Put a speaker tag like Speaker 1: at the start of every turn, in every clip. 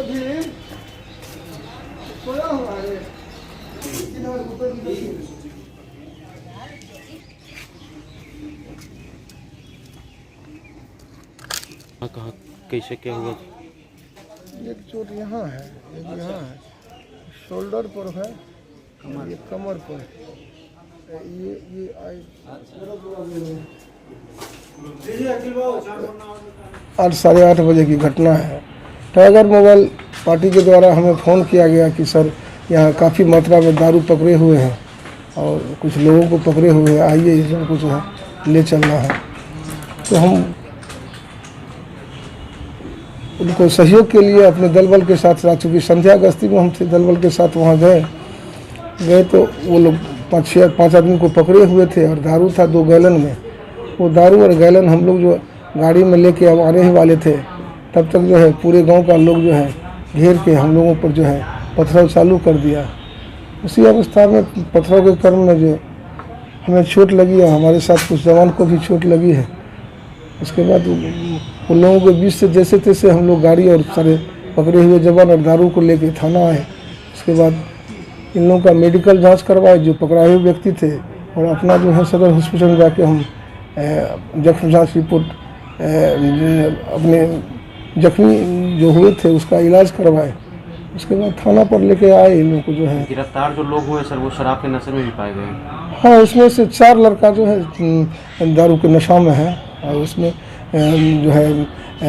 Speaker 1: कहाँ कैसे क्या हुआ?
Speaker 2: एक चोट यहाँ है, एक यहाँ है, शोल्डर पर है, ये कमर पर, ये 8-8:30 बजे की घटना है। टाइगर मोबाइल पार्टी के द्वारा हमें फ़ोन किया गया कि सर यहाँ काफ़ी मात्रा में दारू पकड़े हुए हैं और कुछ लोगों को पकड़े हुए हैं, आइए इसमें कुछ है ले चलना है। तो हम उनको सहयोग के लिए अपने दल बल के साथ, चूँकि संध्या गश्ती में हम थे, दल बल के साथ वहाँ गए तो वो लोग 5 आदमी को पकड़े हुए थे और दारू था 2 गैलन में। वो दारू और गैलन हम लोग जो गाड़ी में लेके अब आने ही वाले थे, तब तक जो है पूरे गांव का लोग जो है घेर के हम लोगों पर जो है पथराव चालू कर दिया। उसी अवस्था में पथराव के क्रम में जो हमें चोट लगी है, हमारे साथ कुछ जवान को भी चोट लगी है। उसके बाद उन लोगों के बीच से जैसे तैसे हम लोग गाड़ी और सारे पकड़े हुए जवान और दारू को लेके थाना आए। उसके बाद इन लोगों का मेडिकल जांच करवाए जो पकड़ाए हुए व्यक्ति थे, और अपना जो है सदर हॉस्पिटल में जाके हम जख्म जांच रिपोर्ट अपने जख्मी जो हुए थे उसका इलाज करवाए। उसके बाद थाना पर लेके आए इन लोगों को जो है।
Speaker 1: गिरफ्तार जो लोग हुए सर वो शराब के नशे में भी पाए गए?
Speaker 2: हाँ, उसमें से 4 लड़का जो है दारू के नशा में है, और उसमें जो है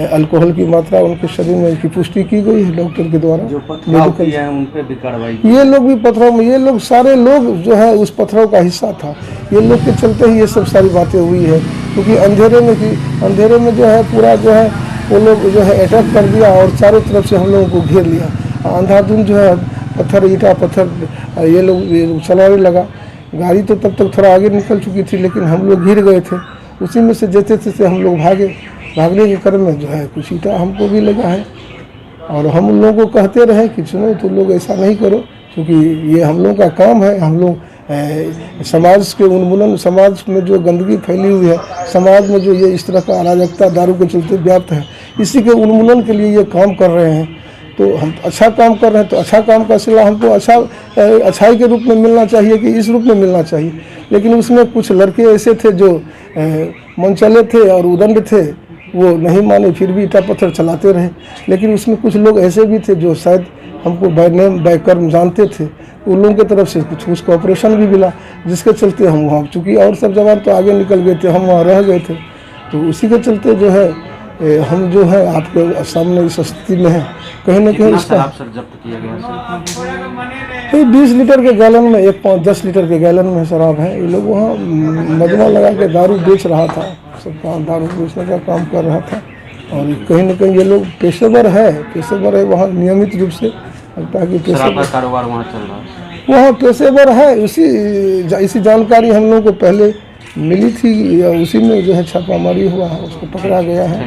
Speaker 2: अल्कोहल की मात्रा उनके शरीर में की पुष्टि की गई है डॉक्टर के द्वारा।
Speaker 1: जो पथराव किया है उन पे भी कार्रवाई?
Speaker 2: ये लोग भी पथराव में, ये लोग सारे लोग जो है उस पथराव का हिस्सा था। ये लोग के चलते ही ये सब सारी बातें हुई है, क्योंकि अंधेरे में जो है पूरा जो है वो लोग जो है अटैक कर दिया और चारों तरफ से हम लोगों को घेर लिया। अंधाधुंध जो है पत्थर ईटा पत्थर ये लोग चलाने लगा। गाड़ी तो तब तक थोड़ा आगे निकल चुकी थी, लेकिन हम लोग घिर गए थे। उसी में से जैसे तैसे हम लोग भागने के क्रम में जो है कुछ ईटा हमको भी लगा है, और हम उन लोगों को कहते रहे कि सुनो तुम लोग ऐसा नहीं करो, क्योंकि ये हम लोगों का काम है। हम लोग समाज के उन्मूलन, समाज में जो गंदगी फैली हुई है, समाज में जो ये इस तरह का अराजकता दारू के चलते व्याप्त है, इसी के उन्मूलन के लिए ये काम कर रहे हैं। तो हम अच्छा काम कर रहे हैं, तो अच्छा काम का सिला हमको अच्छाई के रूप में मिलना चाहिए कि इस रूप में मिलना चाहिए। लेकिन उसमें कुछ लड़के ऐसे थे जो मनचले थे और उदंड थे, वो नहीं माने, फिर भी ईटा पत्थर चलाते रहे। लेकिन उसमें कुछ लोग ऐसे भी थे जो शायद हमको बाय नेम बाय कर्म जानते थे, उन लोगों की तरफ से कुछ कोऑपरेशन भी मिला, जिसके चलते हम वहाँ, चूँकि और सब जवान तो आगे निकल गए थे, हम वहाँ रह गए थे। तो उसी के चलते जो है हम जो है आपके सामने इस स्थिति में है। कहीं ना कहीं इसका
Speaker 1: जब्त किया गया
Speaker 2: 20 लीटर के गैलन में, 10 लीटर के गैलन में शराब है। ये लोग वहाँ मजमा लगा के दारू बेच रहा था, सब काम दारू बेचने का काम कर रहा था। और कहीं ना कहीं ये लोग पेशेवर है वहाँ नियमित रूप से, ताकि पेशेवर
Speaker 1: कारोबार वहाँ चल रहा है,
Speaker 2: वहाँ पेशेवर है। इसी जानकारी हम लोगों को पहले मिली थी, उसी में जो है छापामारी हुआ है, उसको पकड़ा गया है।